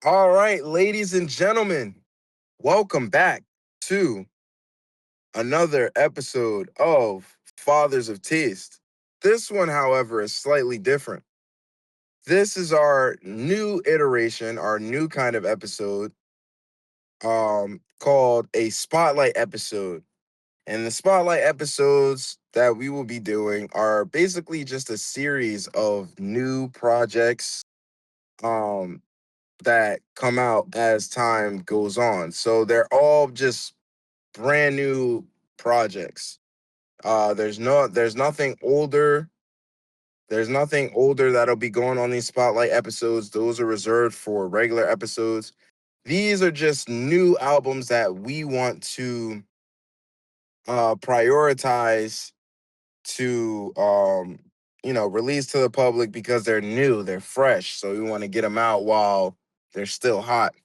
All right, ladies and gentlemen, welcome back to another episode of Fathers of Taste. This one, however, is slightly different. This is our new iteration, our new kind of episode, called a spotlight episode. And the spotlight episodes that we will be doing are basically just a series of new projects um that come out as time goes on. So they're all just brand new projects. There's nothing older. There's nothing older that'll be going on these spotlight episodes. Those are reserved for regular episodes. These are just new albums that we want to prioritize to release to the public because they're new, they're fresh. So we want to get them out while they're still hot.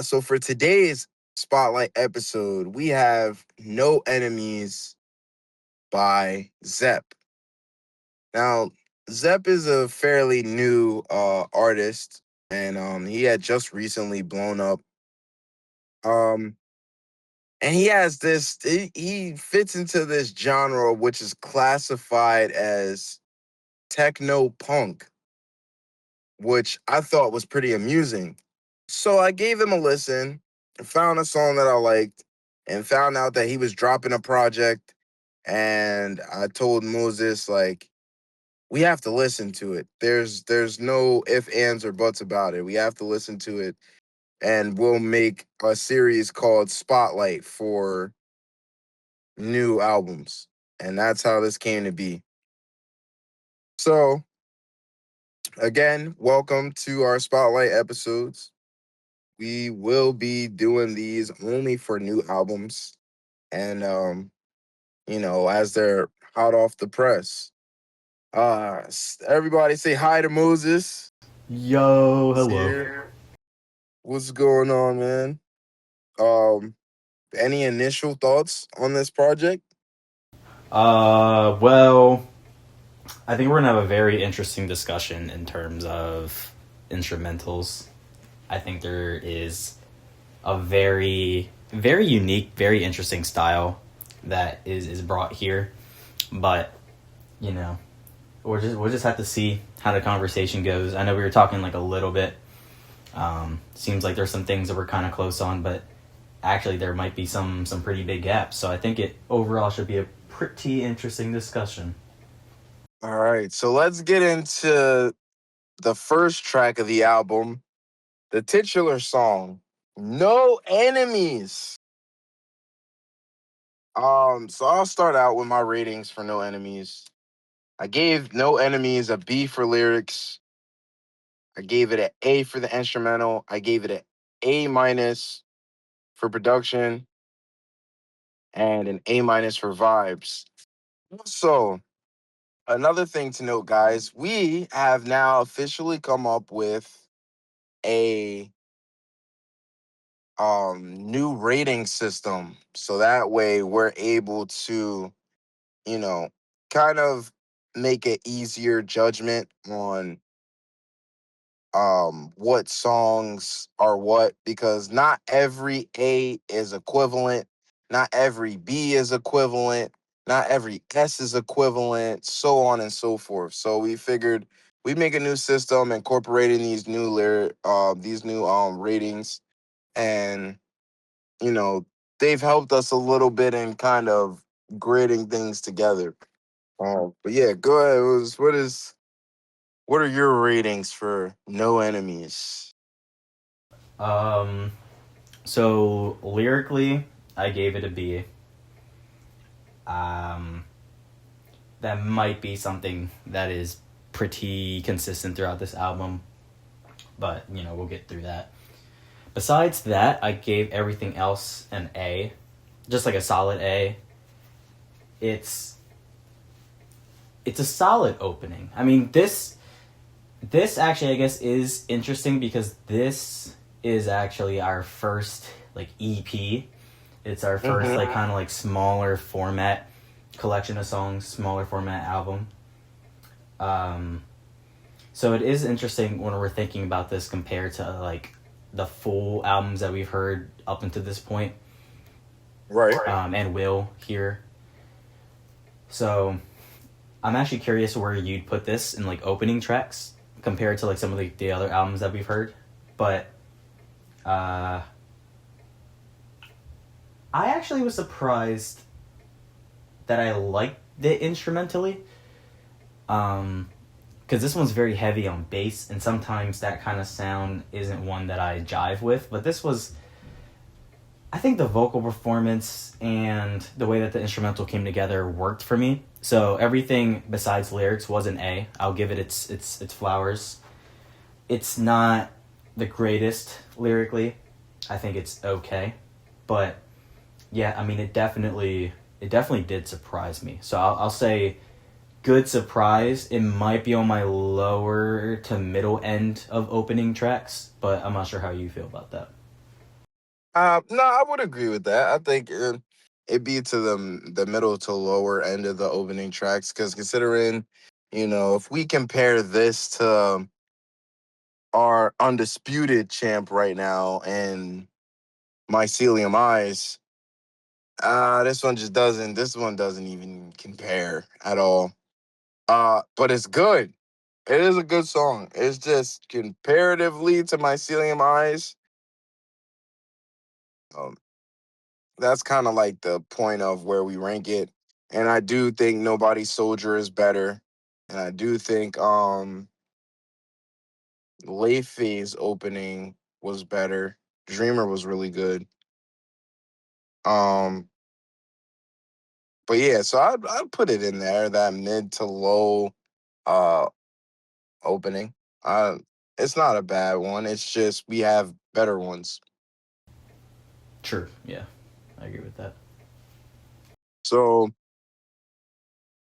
So for today's spotlight episode, we have No Enemies by Zepp. Now, Zepp is a fairly new artist, and he had just recently blown up. Um, and he has this. He fits into this genre, which is classified as techno punk, which I thought was pretty amusing. So I gave him a listen, found a song that I liked, and found out that he was dropping a project. And I told Moses, like, we have to listen to it. There's no if, ands, or buts about it. We have to listen to it. And we'll make a series called Spotlight for new albums. And that's how this came to be. So again, welcome to our Spotlight episodes. We will be doing these only for new albums and as they're hot off the press. Everybody say hi to Moses. Yo, He's hello. here. What's going on, man? Um any initial thoughts on this project? Well, I think we're gonna have a very interesting discussion in terms of instrumentals. I think there is a very unique, very interesting style that is brought here, but you know, we'll just have to see how the conversation goes. I know we were talking like a little bit. Seems like there's some things that we're kind of close on, but actually there might be some pretty big gaps. So I think it overall should be a pretty interesting discussion. All right, so let's get into the first track of the album, the titular song, No Enemies. So I'll start out with my ratings for No Enemies. I gave No Enemies a B for lyrics. I gave it an A for the instrumental. I gave it an A minus for production and an A minus for vibes. So another thing to note, guys, we have now officially come up with a new rating system. So that way we're able to, you know, kind of make an easier judgment on what songs are what, because not every A is equivalent, not every B is equivalent, not every S is equivalent, so on and so forth. So we figured we'd make a new system incorporating these new ratings, and you know they've helped us a little bit in kind of grading things together. But yeah, go ahead. What are your ratings for No Enemies? Um, so lyrically, I gave it a B. Um, that might be something that is pretty consistent throughout this album, but we'll get through that. Besides that, I gave everything else an A, just like a solid A. It's it's a solid opening. I mean, this actually I guess is interesting because this is actually our first like EP. It's our first like kind of like smaller format collection of songs, smaller format album. Um, So it is interesting when we're thinking about this compared to like the full albums that we've heard up until this point, Right. and will hear. So I'm actually curious where you'd put this in like opening tracks compared to like some of the other albums that we've heard. But uh, I actually was surprised that I liked it instrumentally. Because this one's very heavy on bass, and sometimes that kind of sound isn't one that I jive with. But this was, I think the vocal performance and the way that the instrumental came together worked for me. So everything besides lyrics was an A. I'll give it its flowers. It's not the greatest lyrically. I think it's okay, but yeah, I mean it definitely did surprise me. So I'll say good surprise. It might be on my lower to middle end of opening tracks, but I'm not sure how you feel about that. No, I would agree with that. I think it'd be to the middle to lower end of the opening tracks because considering, if we compare this to our undisputed champ right now and Mycelium Eyes, this one doesn't even compare at all. But it's good. It is a good song. It's just comparatively to Mycelium Eyes, um, that's kind of like the point of where we rank it. And I do think Nobody Soldier is better. And I do think Phase opening was better. Dreamer was really good. Um, but yeah, so I'd put it in there, that mid to low uh opening. Uh it's not a bad one. It's just we have better ones. True. Yeah, I agree with that. So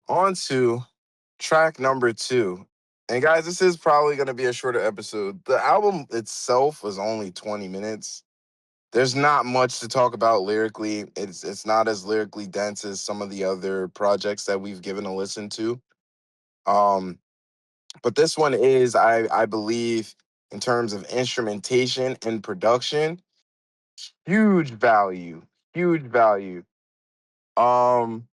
on to track number two. And guys, this is probably going to be a shorter episode. The album itself was only 20 minutes. There's not much to talk about lyrically. It's not as lyrically dense as some of the other projects that we've given a listen to. Um, but this one is, I believe, in terms of instrumentation and production, huge value, huge value. Um,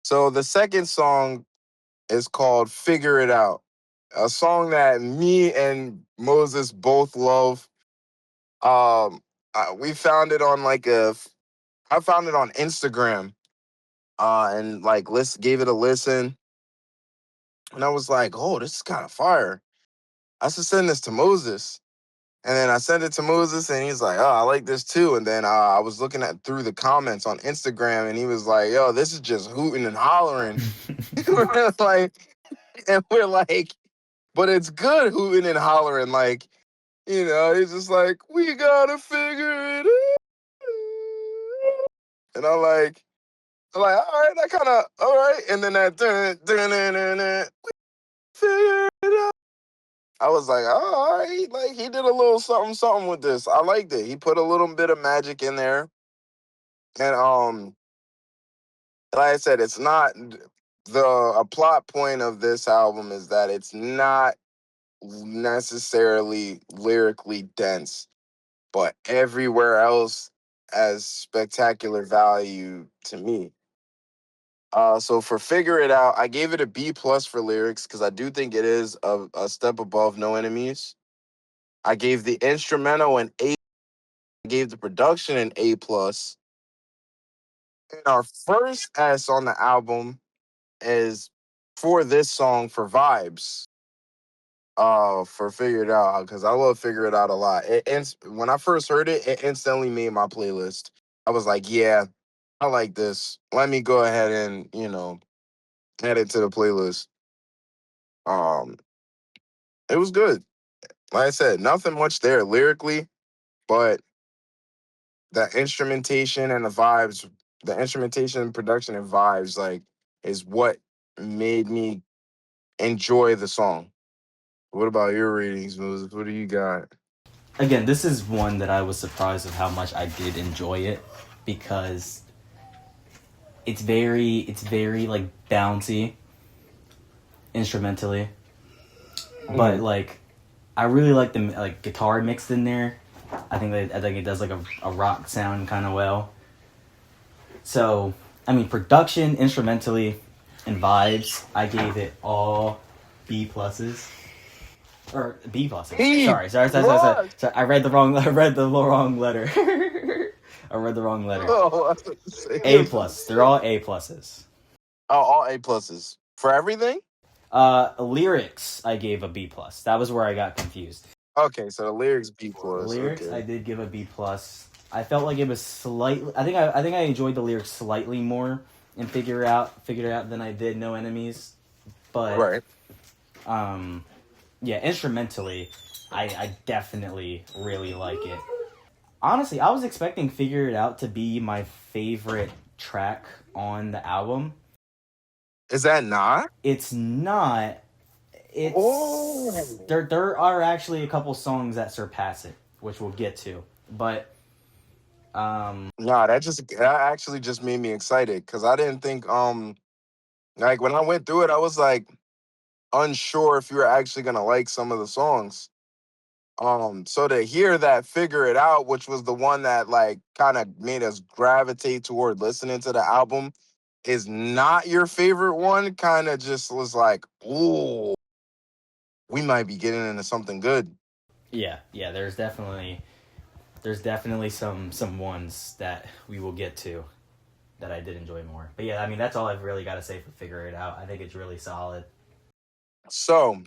so the second song is called Figure It Out, a song that me and Moses both love. We found it on I found it on Instagram, and like gave it a listen, and I was like, oh, this is kind of fire. I should send this to Moses. And then I sent it to Moses, and he's like, "Oh, I like this too." And then I was looking at through the comments on Instagram, and he was like, "Yo, this is just hooting and hollering." we're like, we're like, but it's good hooting and hollering. Like, he's just like, we gotta figure it out. And I'm like, all right, that kind of, all right. And then that, figure it out. I was like, oh, all right. Like, he did a little something, something with this. I liked it. He put a little bit of magic in there. And, like I said, it's not a plot point of this album is that it's not necessarily lyrically dense, but everywhere else has spectacular value to me. So for Figure It Out, I gave it a B plus for lyrics because I do think it is a step above No Enemies. I gave the instrumental an A. I gave the production an A plus. And our first S on the album is for this song for vibes. For Figure It Out because I love Figure It Out a lot. When I first heard it, it instantly made my playlist. I was like, yeah, I like this. Let me go ahead and add it to the playlist. Um, it was good. Like I said, nothing much there lyrically, but the instrumentation and the vibes, the instrumentation, production, and vibes, like, is what made me enjoy the song. What about your ratings, Moses? What do you got? Again, this is one that I was surprised of how much I did enjoy it because it's very like bouncy instrumentally. but Mhm. like I really like the like guitar mixed in there. I think it does like a rock sound kind of well. So I mean, production, instrumentally, and vibes, I gave it all B pluses or B pluses. B plus. Sorry. I read the wrong. I read the wrong letter. I read the wrong letter. Oh, I was about to say, I A was about to plus. say. They're all A pluses. Oh, all A pluses for everything. Lyrics, I gave a B plus. That was where I got confused. Okay, so the lyrics B plus. Lyrics, I Okay. did give a B plus. I felt like it was slightly. I think I enjoyed the lyrics slightly more and figured it out than I did No Enemies. But Right. um, yeah, instrumentally, I definitely really like it. Honestly, I was expecting Figure It Out to be my favorite track on the album. Is that not? It's not. It's Oh. there are actually a couple songs that surpass it, which we'll get to. But Nah, that actually just made me excited because I didn't think like when I went through it, I was like unsure if you were actually gonna like some of the songs. So to hear that Figure It Out, which was the one that like kind of made us gravitate toward listening to the album, is not your favorite one, kind of just was like, ooh, we might be getting into something good. yeah, there's definitely some ones that we will get to that I did enjoy more. But yeah, I mean that's all I've really got to say for Figure It Out. I think it's really solid. So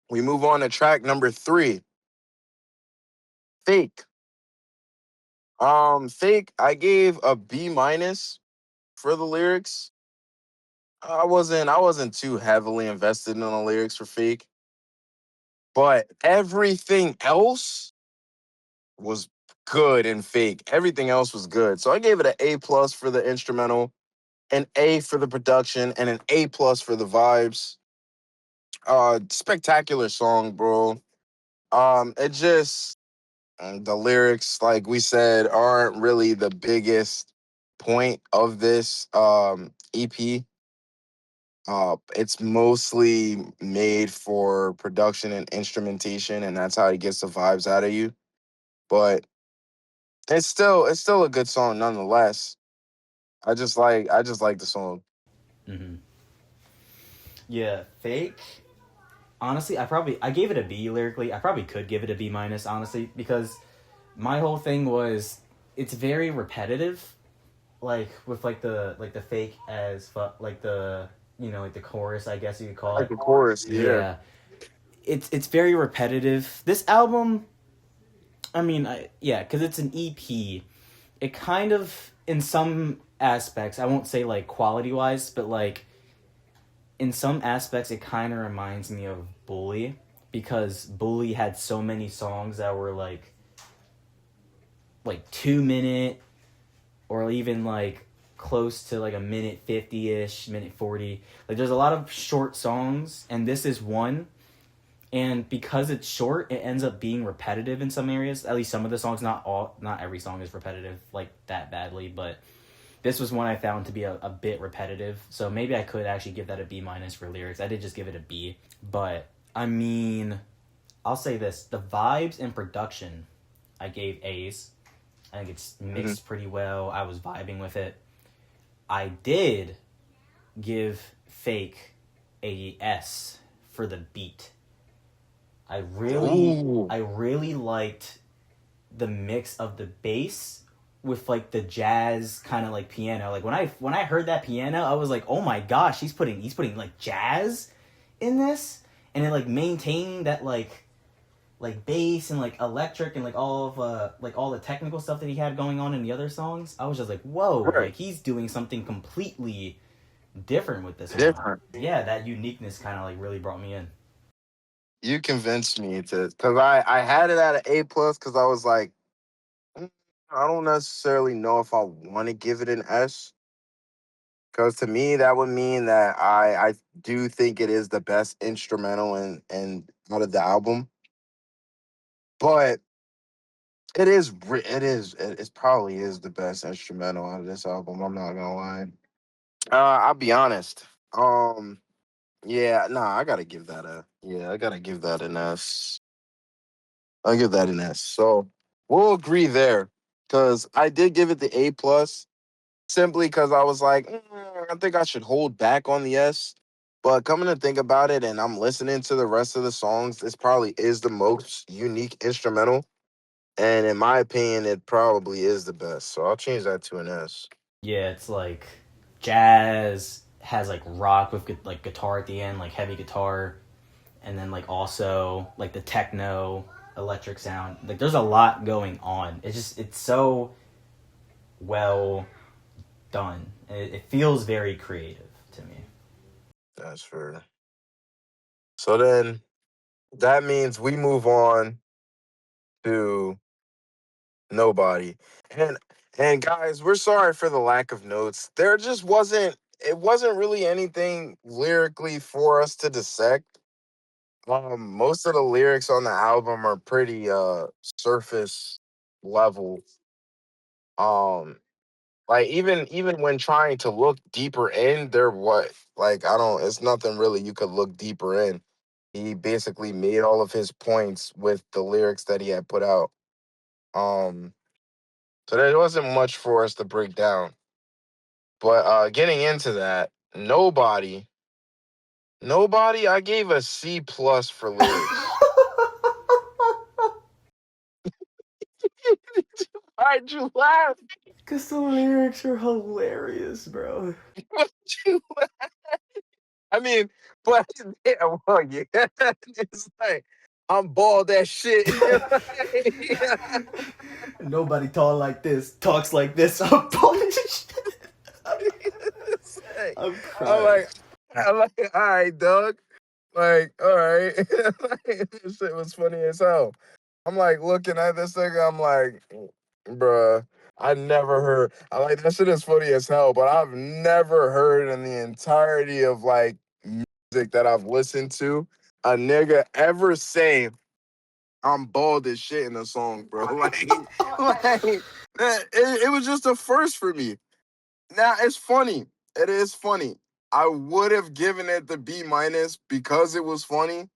we move on to track number 3, Fake. Fake, I gave a B minus for the lyrics. I wasn't too heavily invested in the lyrics for Fake, but everything else was good in Fake. Everything else was good. So I gave it an A plus for the instrumental, an A for the production, and an A plus for the vibes. Spectacular song, bro. It just the lyrics, like we said, aren't really the biggest point of this EP. It's mostly made for production and instrumentation, and that's how he gets the vibes out of you. But it's still a good song nonetheless. I just like the song. Mm-hmm. Yeah, Fake. Honestly, I gave it a B lyrically. I probably could give it a B minus honestly because my whole thing was it's very repetitive, like with like the fake as like the like the chorus, I guess you could call Like it. the chorus, yeah. Yeah, it's very repetitive. This album, I mean, yeah, because it's an EP. It kind of in some aspects, I won't say like quality wise, but like in some aspects, it kind of reminds me of Bully because Bully had so many songs that were like 2 minute or even like close to like a minute 50 ish, minute 40. Like there's a lot of short songs, and this is one. And because it's short, it ends up being repetitive in some areas. At least some of the songs, not every song is repetitive like that badly, but this was one I found to be a bit repetitive. So maybe I could actually give that a B minus for lyrics. I did just give it a B, but I mean, I'll say this: the vibes and production, I gave A's. I think it's Mhm. mixed pretty well. I was vibing with it. I did give Fake a S for the beat. Ooh, I really liked the mix of the bass with like the jazz kind of like piano. Like when I heard that piano, I was like, "Oh my gosh, he's putting like jazz in this." And it like maintaining that like bass and like electric and like all the technical stuff that he had going on in the other songs. I was just like, "Whoa, right. like he's doing something completely different with this one." Different. Yeah, that uniqueness kind of like really brought me in. You convinced me to, because I had it at an A plus because I was like, "Mm, I don't necessarily know if I want to give it an S. Because to me, that would mean that I do think it is the best instrumental and out of the album. But it probably is the best instrumental out of this album. I'm not gonna lie. I'll be honest. Um, Yeah, nah, I gotta give that a yeah, I gotta give that an S. I'll give that an S. So we'll agree there. Cause I did give it the A plus simply because I was like, I think I should hold back on the S. But coming to think about it, and I'm listening to the rest of the songs, this probably is the most unique instrumental. And in my opinion, it probably is the best. So I'll change that to an S. Yeah, it's like jazz has like rock with like guitar at the end, like heavy guitar, and then like also like the techno electric sound. Like there's a lot going on. It's so well done. It feels very creative to me. That's fair. So then that means we move on to Nobody. And and guys, we're sorry for the lack of notes. There just wasn't it wasn't really anything lyrically for us to dissect. Most of the lyrics on the album are pretty surface level. Um like even when trying to look deeper in, there what like I don't it's nothing really you could look deeper in. He basically made all of his points with the lyrics that he had put out. Um so there wasn't much for us to break down. But getting into that, nobody, I gave a C plus for lyrics. Why'd you laugh? Cause the lyrics are hilarious, bro. Why'd you laugh? I mean, but yeah, well, yeah, it's like I'm bald as shit. Nobody talks like this. I'm punished. It's like, I'm I'm crying. like, I'm like, all right, Doug. Like, all right. Like, this shit was funny as hell. I'm like looking at this thing. I'm like, bruh, I never heard. I like that shit is funny as hell, but I've never heard in the entirety of like music that I've listened to a nigga ever say I'm bald as shit in a song, bro. It was just a first for me. Now it's funny. It is funny. I would have given it the B minus because it was funny,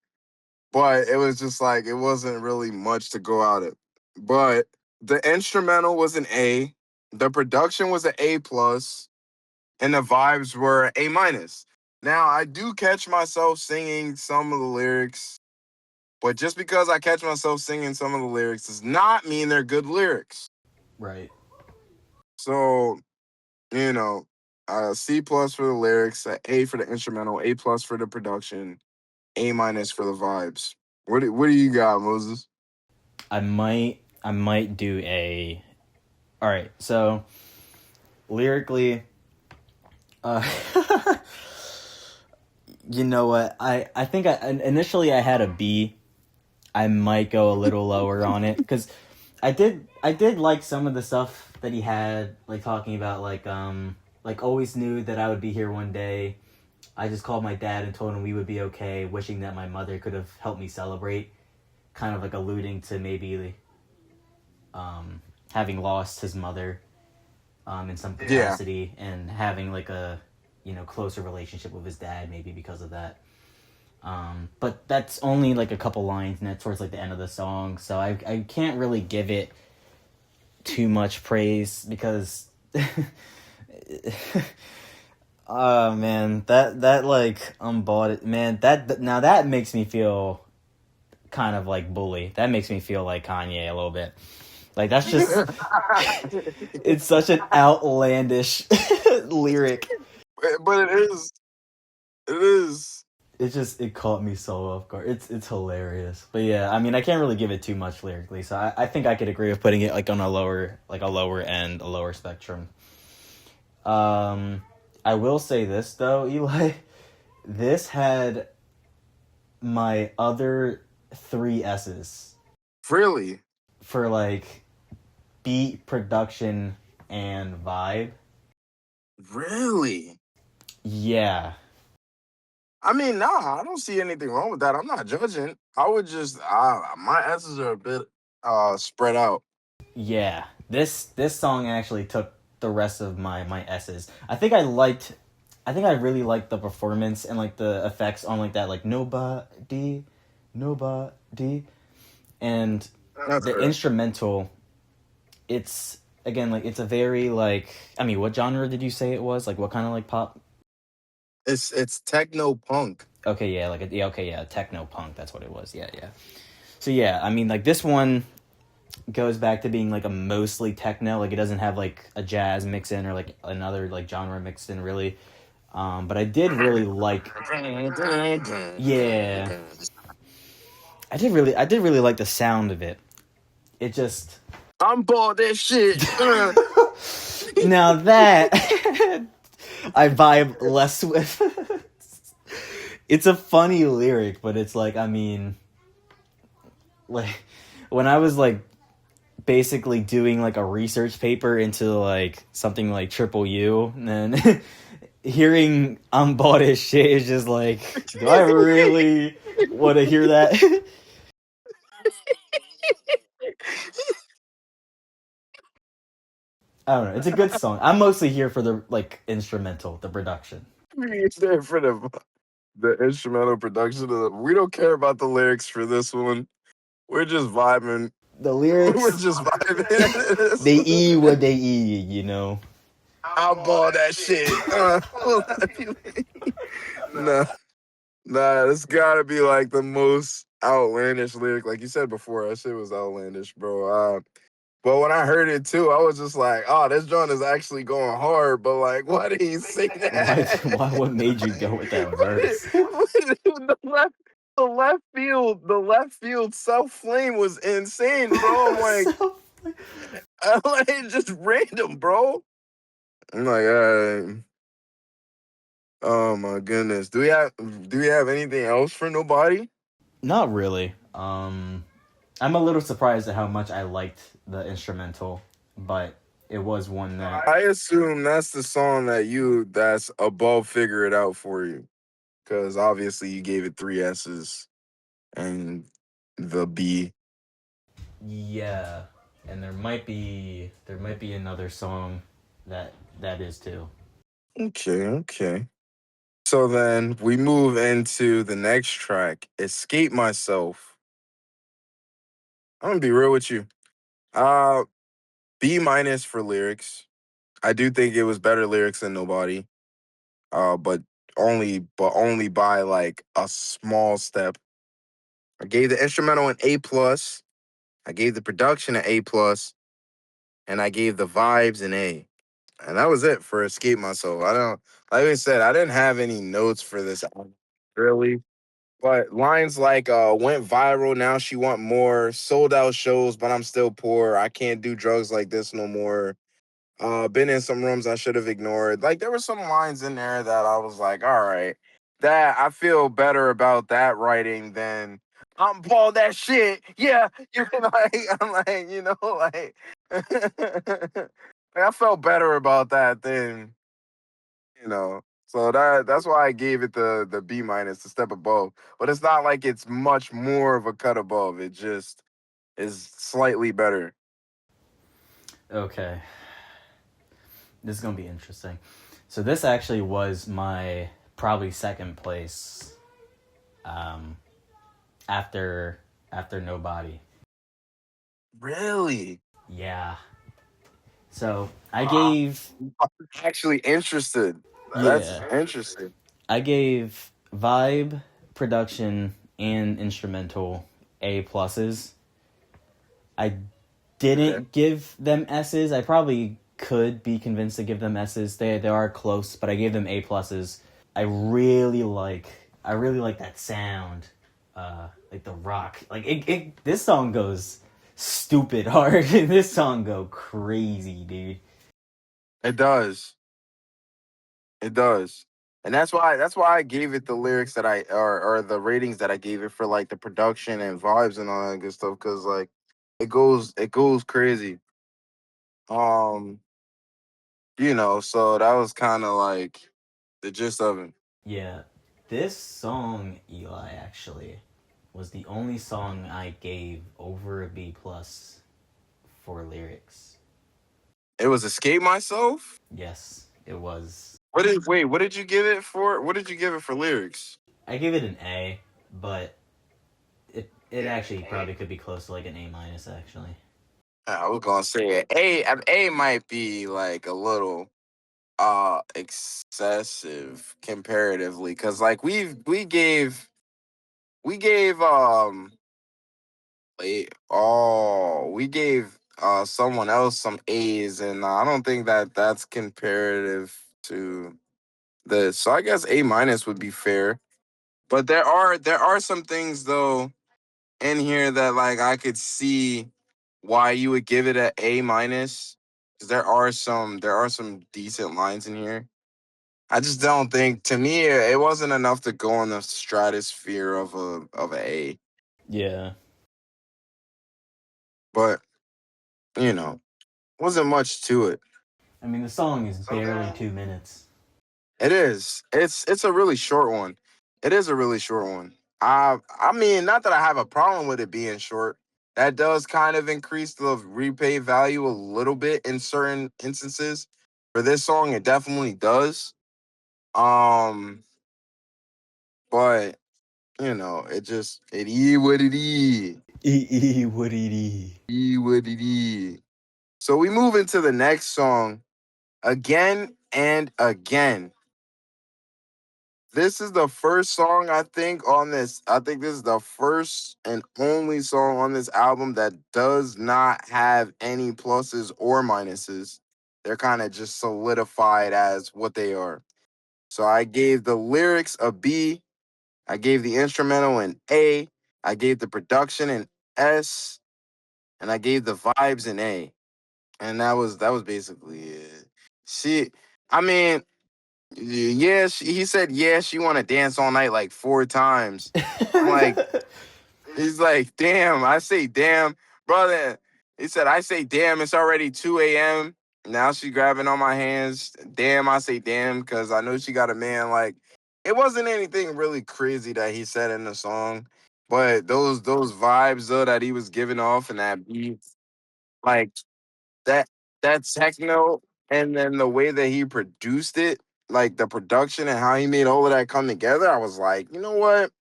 but it was just like it wasn't really much to go out of. But the instrumental was an A, the production was an A plus, and the vibes were A minus. Now I do catch myself singing some of the lyrics, but just because I catch myself singing some of the lyrics does not mean they're good lyrics. Right. So you know, C plus for the lyrics, A for the instrumental, A plus for the production, A minus for the vibes. What do you got, Moses? I might do a. All right. So lyrically, uh, you know what? I think initially I had a B. I might go a little lower on it because I did like some of the stuff that he had, like talking about like always knew that I would be here one day. I just called my dad and told him we would be okay, wishing that my mother could have helped me celebrate, kind of like alluding to maybe having lost his mother in some Yeah. capacity and having like a closer relationship with his dad maybe because of that. But that's only like a couple lines and that's towards like the end of the song, so I can't really give it too much praise because oh man, that like bought it, man. That now that makes me feel kind of like bully. That makes me feel like Kanye a little bit. Like that's just it's such an outlandish lyric. But it is. It caught me so off guard. It's hilarious. But yeah, I mean I can't really give it too much lyrically, so I think I could agree with putting it like on a lower end, a lower spectrum. Um I will say this though, Eli, this had my other three S's Really, for like beat, production, and vibe. really. Yeah. I mean, nah, I don't see anything wrong with that. I'm not judging. I would just, my answers are a bit spread out. Yeah. This song actually took the rest of my S's. I think I liked I think I really like the performance and like the effects on like that like nobody, nobody, and That's the fair. instrumental. It's again like it's a very like I mean, what genre did you say it was? Like what kind of like pop? It's techno punk. Okay, yeah, like yeah, okay, yeah, techno punk. That's what it was. Yeah, yeah. So yeah, I mean, like this one goes back to being like a mostly techno. Like it doesn't have like a jazz mix in or like another like genre mixed in really. But I did really like. Yeah, I did really like the sound of it. It just I'm bored this shit. now that I vibe less with. It's a funny lyric, but it's like I mean, like when I was like basically doing like a research paper into like something like Triple U, and then hearing I'm bought as shit is just like, do I really want to hear that? I don't know. It's a good song. I'm mostly here for the like instrumental, the production. It's there for the instrumental production. We don't care about the lyrics for this one. We're just vibing. The We're lyrics, just vibing. they e what they e, you know. I'm bored that shit. Nah, nah, this gotta be like the most outlandish lyric. Like you said before, that shit was outlandish, bro. But when I heard it too, I was just like, "Oh, this joint is actually going hard." But like, why did he say Why? that? Why? What made you go with that verse? The left field self flame was insane, bro. I'm like, So, I'm like, just random, bro. I'm like, oh my goodness. Do we have anything else for nobody? not really. I'm a little surprised at how much I liked the instrumental, but it was one that I assume that's the song that's above figure it out for you. Because obviously you gave it three S's and the B. yeah, and there might be another song that is too. Okay, okay. So then we move into the next track, Escape Myself. I'm gonna be real with you. Uh B minus for lyrics. I do think it was better lyrics than Nobody. But only by like a small step. I gave the instrumental an A plus. I gave the production an A plus, and I gave the vibes an A. And that was it for Escape Myself. I don't like I said, I didn't have any notes for this album, really. But lines like went viral, now she want more, sold out shows, but I'm still poor. I can't do drugs like this no more. Been in some rooms I should have ignored. Like there were some lines in there that I was like, all right, that I feel better about that writing than I'm Paul that shit. Yeah, you know, like I'm like, like like, I felt better about that than, you know. So that's why I gave it the B minus, the step above. But it's not like it's much more of a cut above. It just is slightly better. Okay, this is gonna be interesting. So this actually was my probably second place um, after Nobody. Really? Yeah. So I gave I'm actually interested. That's yeah interesting. I gave vibe, production, and instrumental A pluses. I Okay. didn't give them S's. I probably could be convinced to give them S's. They are close, but I gave them A pluses. I really like that sound. Like the rock. Like it this song goes stupid hard. This song go crazy, dude. It does. It does. And that's why I gave it the lyrics that or the ratings that I gave it for like the production and vibes and all that good stuff. Cause like it goes crazy. Um, so that was kind of like the gist of it. Yeah. This song, Eli, actually, was the only song I gave over a B plus for lyrics. It was Escape Myself. Yes, it was. What did you give it for? What did you give it for lyrics? I give it an A, but it actually probably could be close to like an A minus actually. I was gonna say an A might be like a little excessive comparatively, because like we gave we gave someone else some A's, and I don't think that that's comparative to this. So I guess A minus would be fair. But there are some things though in here that like I could see why you would give it a A minus. 'Cause there are some decent lines in here. I just don't think, to me, it wasn't enough to go in the stratosphere of a A. Yeah. But you know, wasn't much to it. I mean, the song is barely 2 minutes. It is. It's a really short one. It is a really short one. I mean, not that I have a problem with it being short. That does kind of increase the repay value a little bit in certain instances. For this song, it definitely does. Um, but it is what it is. What it is. What it is. So we move into the next song again and again. This is the first song I think on this. I think this is the first and only song on this album that does not have any pluses or minuses. They're kind of just solidified as what they are. So I gave the lyrics a B. I gave the instrumental an A. I gave the production an S, and I gave the vibes an A. And that was basically it. She, I mean, yeah, he said, yeah, she want to dance all night like 4 times. I'm like, he's like, damn. I say, damn, brother. He said, I say, damn, it's already 2 a.m. Now she grabbing on my hands. Damn, I say, damn, because I know she got a man. Like, it wasn't anything really crazy that he said in the song, but those vibes though that he was giving off and that beat, like that that techno, and then the way that he produced it, like the production and how he made all of that come together, I was like, you know what?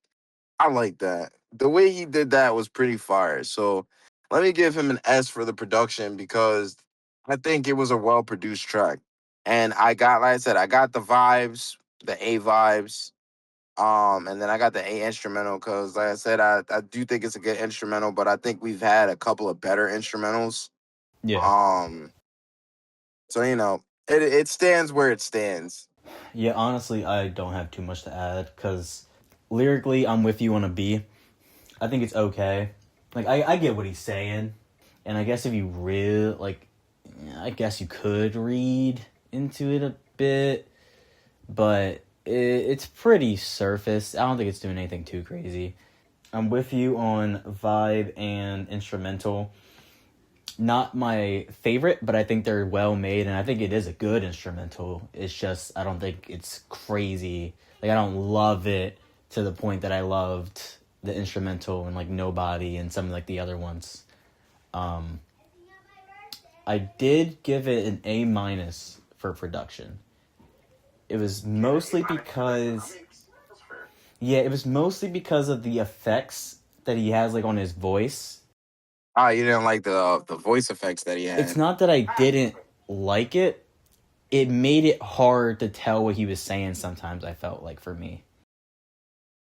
I like that. The way he did that was pretty fire. So let me give him an S for the production, because I think it was a well produced track. And like I said, I got the vibes, the A vibes. And then I got the A instrumental because, like I said, I do think it's a good instrumental, but I think we've had a couple of better instrumentals. Yeah. Um, so it stands where it stands. Yeah, honestly, I don't have too much to add because lyrically, I'm with you on a B. I think it's okay. Like, I get what he's saying, and I guess if you really like, I guess you could read into it a bit, but it's pretty surface. I don't think it's doing anything too crazy. I'm with you on vibe and instrumental. Not my favorite, but I think they're well made, and I think it is a good instrumental. It's just I don't think it's crazy. Like I don't love it to the point that I loved the instrumental and like Nobody and some of like the other ones. Um, I did give it an A minus for production. It was mostly because it was mostly because of the effects that he has like on his voice. Ah, you didn't like the voice effects that he It's had. not that I didn't like it. It made it hard to tell what he was saying sometimes, I felt like, for me.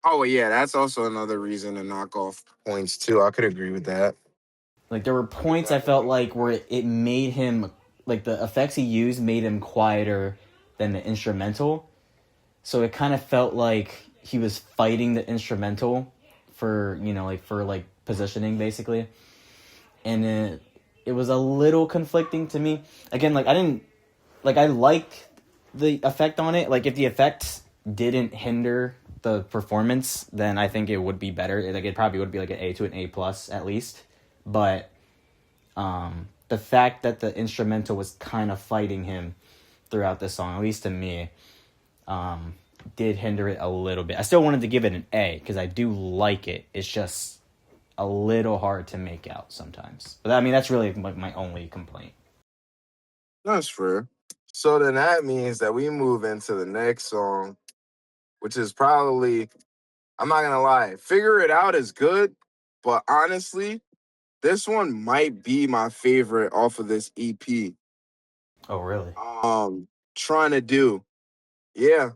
Oh well, yeah, that's also another reason to knock off points too. I could agree with that. Like there were points I felt like where it made him, like the effects he used made him quieter than the instrumental. So it kind of felt like he was fighting the instrumental for, like positioning basically. And it was a little conflicting to me. Again, like I didn't like I liked the effect on it. Like if the effects didn't hinder the performance, then I think it would be better. Like it probably would be like an A to an A plus at least. But the fact that the instrumental was kind of fighting him throughout the song, at least to me, did hinder it a little bit. I still wanted to give it an A because I do like it. It's just a little hard to make out sometimes. But I mean, that's really my only complaint. That's fair. So then that means that we move into the next song, which is probably, I'm not gonna lie, Figure It Out is good, but honestly, this one might be my favorite off of this EP. Oh, really? Trying to do. Yeah.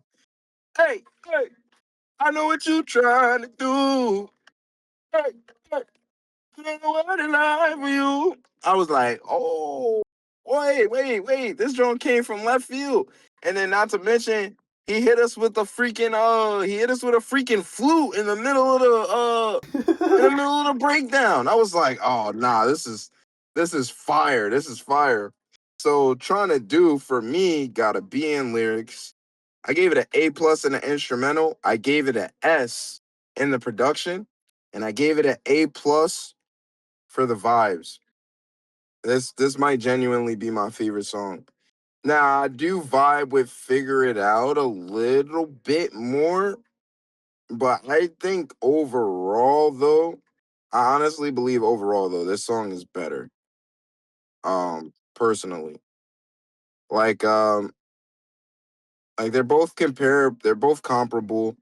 Hey, hey, I know what you trying to do. Hey, hey, you don't know what in life for you. I was like, oh, wait. This drone came from left field. And then not to mention, he hit us with a freaking flute in the middle of the breakdown. I was like, oh nah, this is fire. This is fire. So trying to do for me got a B in lyrics. I gave it an A plus in the instrumental. I gave it an S in the production, and I gave it an A plus for the vibes. This might genuinely be my favorite song. Now I do vibe with Figure It Out a little bit more, but I think overall though, I honestly believe overall though, this song is better. Personally. Like they're both comparable.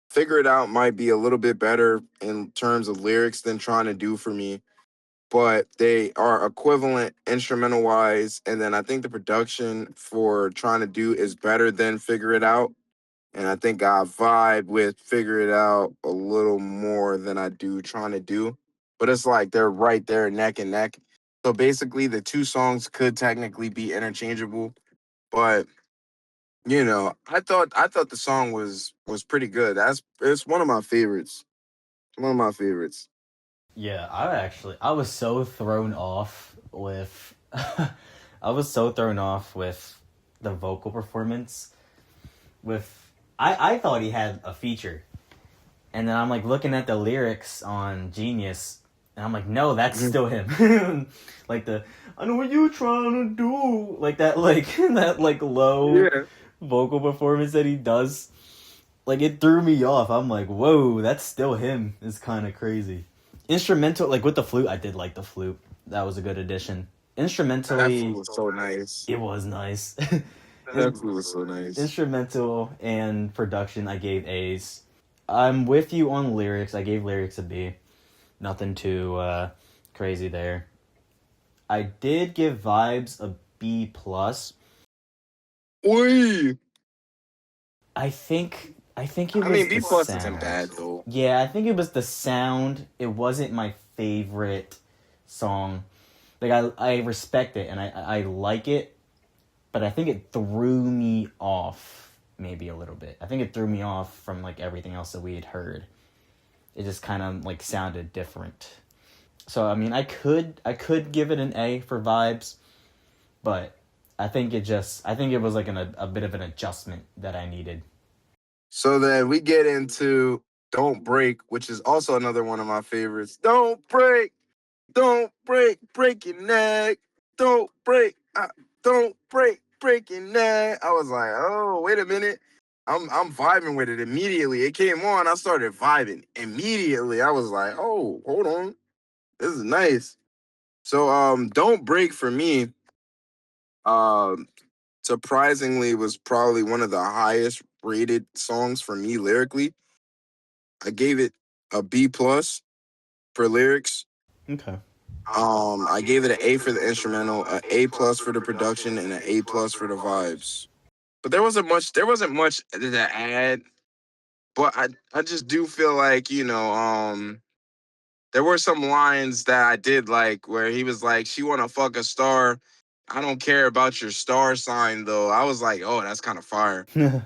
Figure It Out might be a little bit better in terms of lyrics than Trying to Do for me, but they are equivalent instrumental wise. And then I think the production for Trying to Do is better than Figure It Out. And I think I vibe with Figure It Out a little more than I do Trying to Do. But it's like they're right there neck and neck. So basically the two songs could technically be interchangeable. But I thought the song was pretty good. It's one of my favorites. One of my favorites. Yeah, I was so thrown off with I was so thrown off with the vocal performance with I thought he had a feature. And then I'm like looking at the lyrics on Genius and I'm like, no, that's Mhm. still him. Like the I know what you trying to do. Like that that like low Yeah. vocal performance that he does. Like it threw me off. I'm like, whoa, that's still him. It's kind of crazy. Instrumental, like with the flute, I did like the flute. That was a good addition. That food Instrumentally, was so nice. it was nice. That food was so nice. Instrumental and production, I gave A's. I'm with you on lyrics. I gave lyrics a B. Nothing too crazy there. I did give vibes a B plus. Oi. I think it I was mean, the B plus isn't bad sound. though. Yeah, I think it was the sound. It wasn't my favorite song. Like I respect it and I like it, but I think it threw me off maybe a little bit. I think it threw me off from like everything else that we had heard. It just kind of like sounded different. So I mean, I could give it an A for vibes, but I think it was like a bit of an adjustment that I needed. So then we get into Don't Break, which is also another one of my favorites. Break your neck. Don't break your neck. I was like, oh, wait a minute. I'm vibing with it immediately. It came on, I started vibing immediately. I was like, oh, hold on, this is nice. So Don't Break for me, um, surprisingly was probably one of the highest rated songs for me lyrically. I gave it a B plus for lyrics. Okay. I gave it an A for the instrumental, an A plus for the production, and an A plus for the vibes. But there wasn't much to add. But I just do feel like, there were some lines that I did like where he was like, she wanna fuck a star. I don't care about your star sign though. I was like, oh, that's kind of fire. It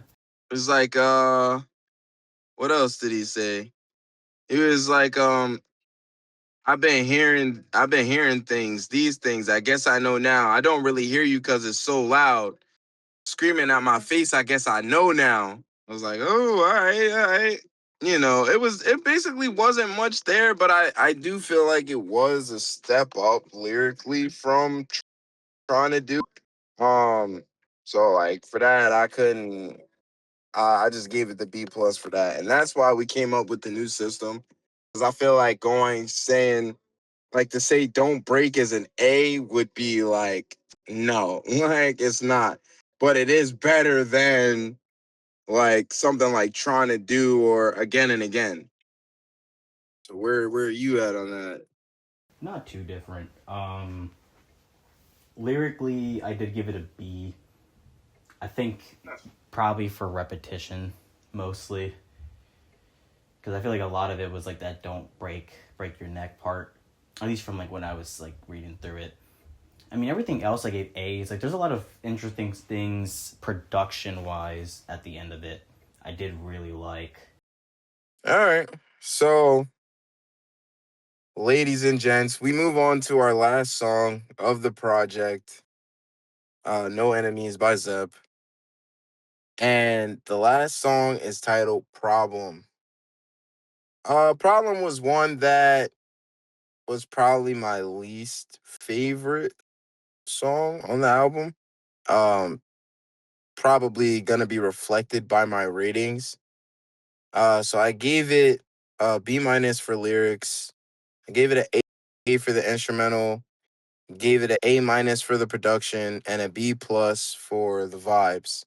was like, what else did he say? He was like, I've been hearing these things. I guess I know now. I don't really hear you because it's so loud. Screaming at my face, I guess I know now. I was like, oh, all right. It basically wasn't much there, but I do feel like it was a step up lyrically from Trying to Do. Um, so like for that, I couldn't. I just gave it the B plus for that, and that's why we came up with the new system. Because I feel like saying like to say Don't Break as an A would be like no, like it's not. but it is better than like something like Trying to Do or Again and Again. So where are you at on that? Not too different. Lyrically, I did give it a B. I think probably for repetition, mostly, because I feel like a lot of it was like that "don't break your neck" part. At least from like when I was like reading through it. I mean, everything else I gave A's. Like, there's a lot of interesting things production wise at the end of it. I did really like. All right. So, ladies and gents, we move on to our last song of the project, No Enemies by Zep. And the last song is titled Problem. Problem was one that was probably my least favorite song on the album. Um, Probably gonna be reflected by my ratings. So I gave it a B minus for lyrics. I gave it an A for the instrumental. Gave it an A minus for the production and a B plus for the vibes.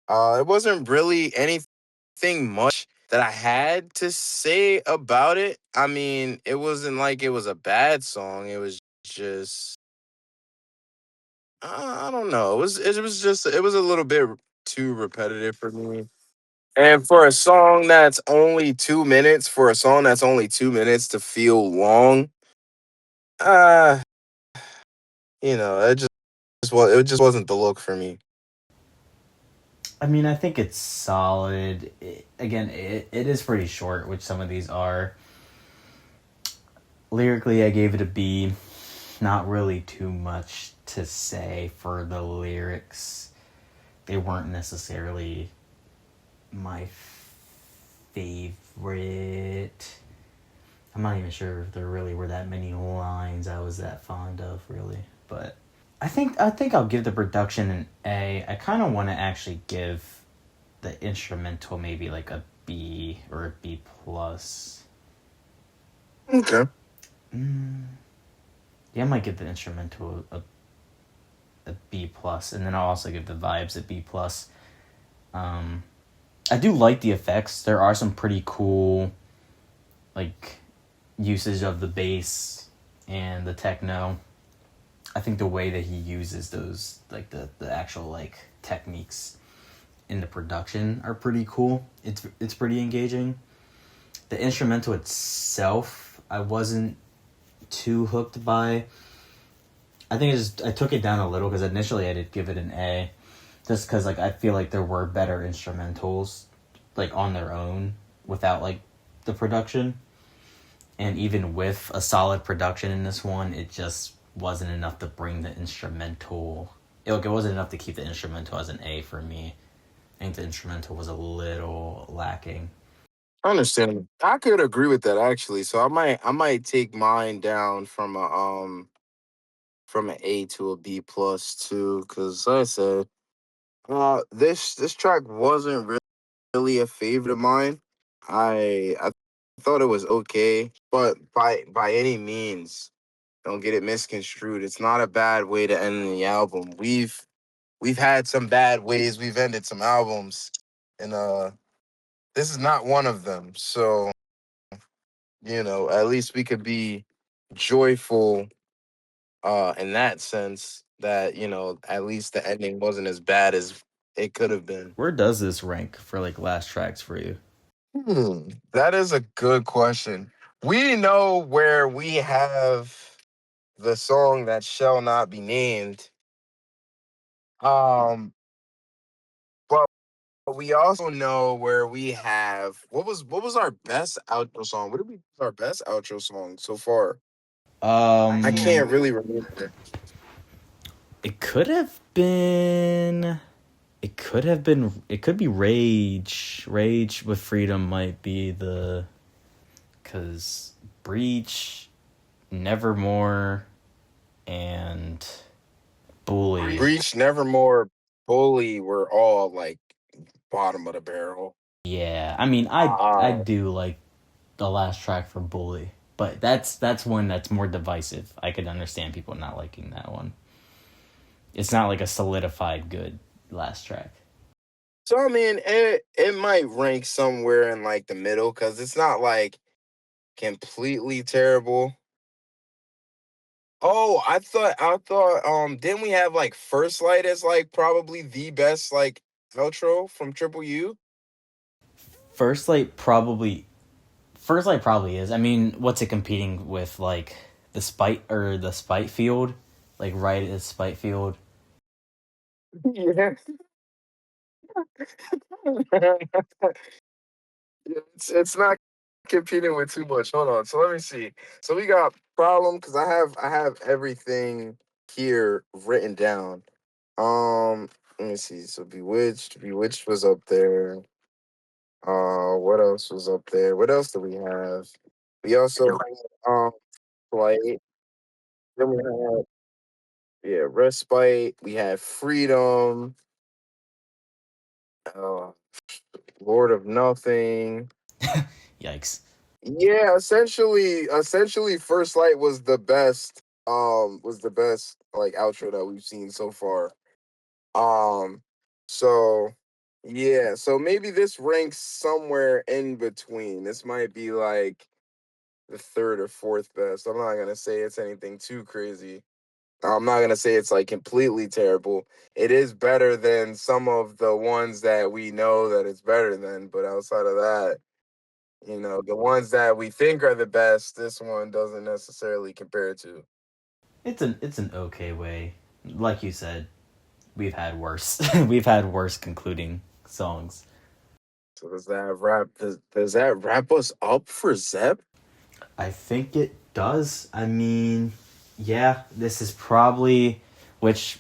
It wasn't really anything much that I had to say about it. I mean, it wasn't like it was a bad song. It was just I don't know. It was a little bit too repetitive for me. And for a song that's only 2 minutes, for a song that's only 2 minutes to feel long, uh, it just wasn't the look for me. I mean, I think it's solid. Again, it is pretty short, which some of these are. Lyrically, I gave it a B. Not really too much to say for the lyrics. They weren't necessarily my favorite. I'm not even sure if there really were that many lines I was that fond of, really. But I think I'll give the production an A. I kind of want to actually give the instrumental maybe like a B or a B plus. Okay. Mm, yeah, I might give the instrumental a B plus, and then I'll also give the vibes a B plus. Um, I do like the effects. There are some pretty cool, like, usage of the bass and the techno. I think the way that he uses those, like the actual like techniques in the production are pretty cool. It's pretty engaging. The instrumental itself, I wasn't too hooked by. I took it down a little because initially I did give it an A, just because like I feel like there were better instrumentals, like on their own without like the production, and even with a solid production in this one, it just wasn't enough to bring the instrumental. It wasn't enough to keep the instrumental as an A for me. I think the instrumental was a little lacking. I understand. I could agree with that actually. So I might take mine down from an A to a B plus too, because like I said, this track wasn't really a favorite of mine. I thought it was okay, but by any means, don't get it misconstrued. It's not a bad way to end the album. We've had some bad ways we've ended some albums, and this is not one of them. So at least we could be joyful in that sense that at least the ending wasn't as bad as it could have been. Where does this rank for like last tracks for you? That is a good question. We know where we have the song that shall not be named. Um, but we also know where we have what was our best outro song? What did we our best outro song so far? I can't really remember. It could have been. It could have been. It could be Rage. Rage with Freedom might be the. Because Breach, Nevermore, and Bully. Breach, Nevermore, Bully were all like bottom of the barrel. Yeah, I mean, I Uh, do like the last track for Bully, but that's one that's more divisive. I could understand people not liking that one. It's not like a solidified good last track. So I mean, it might rank somewhere in like the middle because it's not like completely terrible. Oh, I thought didn't we have like First Light as like probably the best like outro from Triple U? First Light probably First Light probably is. I mean, what's it competing with, like the Spite Field, like right at Spite Field? Yeah. Yeah, it's not competing with too much. Hold on. So let me see. So we got problem because I have everything here written down. Let me see. So Bewitched was up there. What else was up there? What else do we have? We also had Flight. Then we had yeah, Respite. We had Freedom. Uh, Lord of Nothing. Yikes. Yeah, essentially First Light was the best like outro that we've seen so far. Um so yeah, so maybe this ranks somewhere in between. This might be like the third or fourth best. I'm not gonna say it's anything too crazy. I'm not gonna say it's like completely terrible. It is better than some of the ones that we know that it's better than, but outside of that, the ones that we think are the best, this one doesn't necessarily compare to. It's an okay way. Like you said, we've had worse. We've had worse concluding songs. So does that wrap us up for Zep? I think it does. I mean, yeah, this is probably, which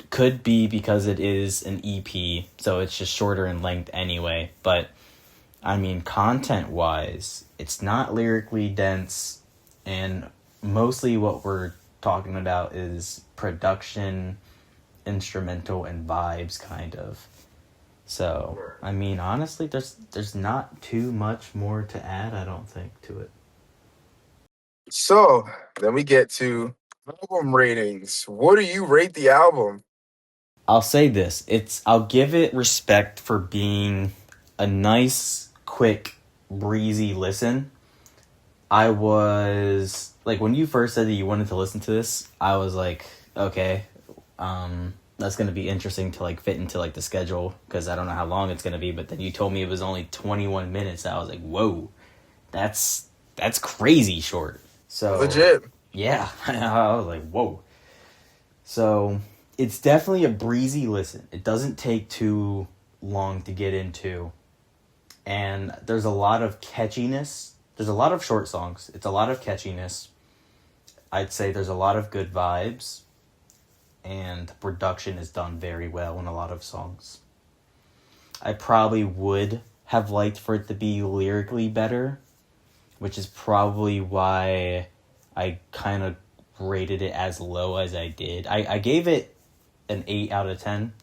could be because it is an EP, so it's just shorter in length anyway. But I mean, content wise, it's not lyrically dense, and mostly what we're talking about is production, instrumental, and vibes, kind of. So, I mean, honestly, there's not too much more to add, I don't think, to it. So then we get to album ratings. What do you rate the album? I'll say this: I'll give it respect for being a nice, quick, breezy listen. I was like, when you first said that you wanted to listen to this, I was like, okay, that's gonna be interesting to like fit into like the schedule because I don't know how long it's gonna be. But then you told me it was only 21 minutes. I was like, whoa, that's that's crazy short. So Legit. yeah, I was like, whoa. So it's definitely a breezy listen. It doesn't take too long to get into, and there's a lot of catchiness. There's a lot of short songs. It's a lot of catchiness. I'd say there's a lot of good vibes, and the production is done very well in a lot of songs. I probably would have liked for it to be lyrically better, which is probably why I kind of rated it as low as I did. I gave it an 8 out of 10.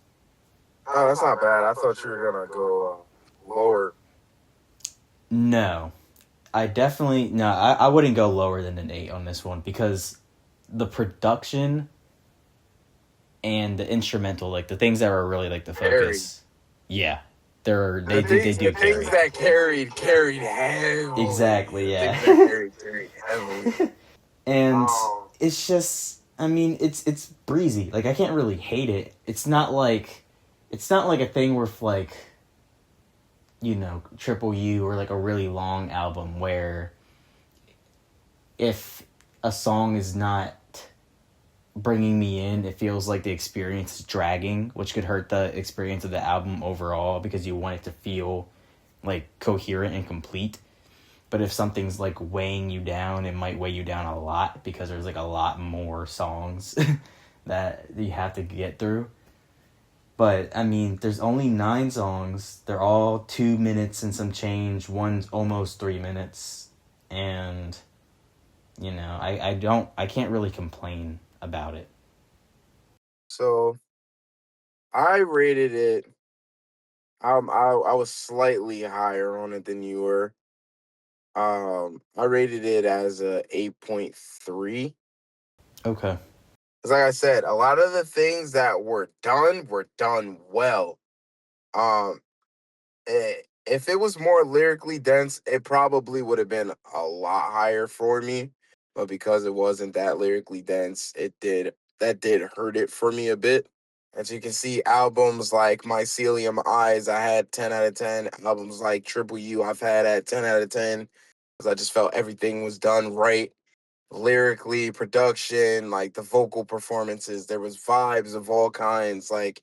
Oh, that's not bad. I thought you were gonna go lower. No, I definitely no. I wouldn't go lower than an 8 on this one because the production and the instrumental, like the things that are really like the Carried. focus, yeah, they The do things carry. that carried heavily. Exactly, The yeah. things that carried heavily. And Um, it's just, I mean, it's breezy. Like I can't really hate it. It's not like a thing where like, Triple U or like a really long album where if a song is not bringing me in, it feels like the experience is dragging, which could hurt the experience of the album overall because you want it to feel like coherent and complete. But if something's like weighing you down, it might weigh you down a lot because there's like a lot more songs that you have to get through. But I mean, there's only 9 songs. They're all 2 minutes and some change. One's almost 3 minutes, and I can't really complain about it. so I rated it. I was slightly higher on it than you were. I rated it as a 8.3. Okay. 'Cause like I said, a lot of the things that were done well. Um, if it was more lyrically dense, it probably would have been a lot higher for me. But because it wasn't that lyrically dense, that did hurt it for me a bit. As you can see, albums like Mycelium Eyes, I had 10 out of 10. Albums like Triple U, I've had at 10 out of 10. Because I just felt everything was done right. Lyrically, production, like the vocal performances, there was vibes of all kinds. Like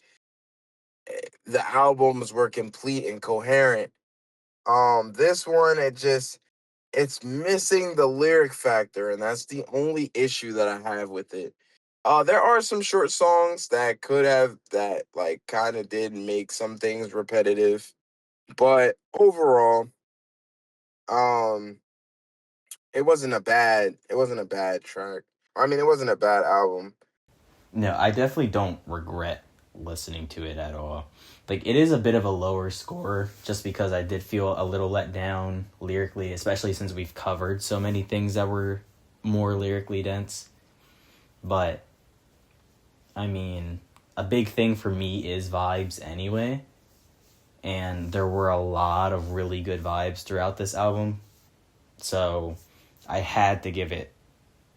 the albums were complete and coherent. This one, it's missing the lyric factor, and that's the only issue that I have with it. There are some short songs that could have that like kind of did make some things repetitive, but overall, um, it wasn't a bad track. I mean, it wasn't a bad album. No, I definitely don't regret listening to it at all. Like, it is a bit of a lower score just because I did feel a little let down lyrically, especially since we've covered so many things that were more lyrically dense. But I mean, a big thing for me is vibes anyway, and there were a lot of really good vibes throughout this album. So I had to give it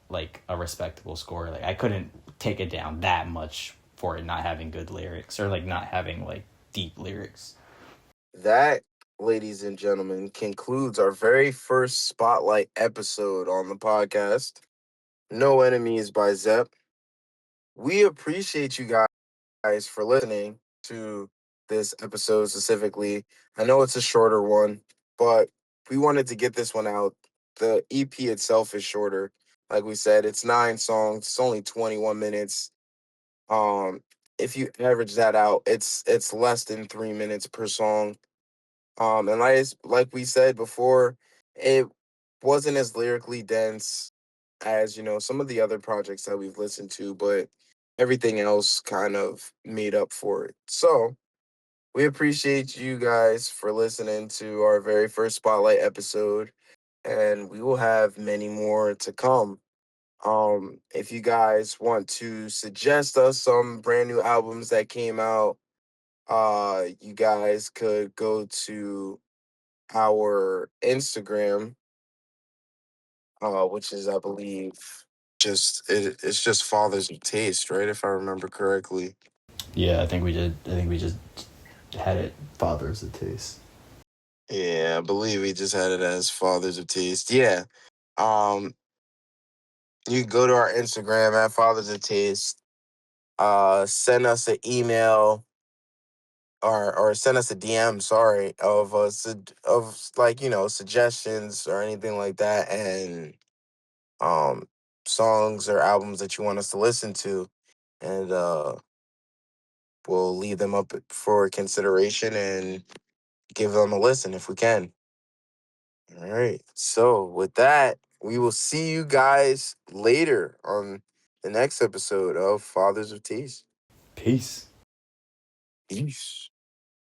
like a respectable score. Like, I couldn't take it down that much for it not having good lyrics or like not having like deep lyrics. That, ladies and gentlemen, concludes our very first spotlight episode on the podcast. No Enemies by Zepp. We appreciate you guys for listening to this episode specifically. I know it's a shorter one, but we wanted to get this one out. The EP itself is shorter. Like we said, it's 9 songs. It's only 21 minutes. Um, if you average that out, it's less than 3 minutes per song. And like we said before, it wasn't as lyrically dense as some of the other projects that we've listened to, but everything else kind of made up for it. So we appreciate you guys for listening to our very first spotlight episode, and we will have many more to come. If you guys want to suggest us some brand new albums that came out, you guys could go to our Instagram, which is, I believe, it's just Fathers of Taste, right? If I remember correctly. Yeah, I think we did. I think we just had it Fathers of Taste. Yeah, I believe we just had it as Fathers of Taste. Yeah. Um, you can go to our Instagram at Fathers of Taste. Send us an email or send us a DM. Sorry, of like suggestions or anything like that, and um songs or albums that you want us to listen to, and we'll leave them up for consideration and give them a listen if we can. All right. So with that, we will see you guys later on the next episode of Fathers of Taste. Peace. Peace.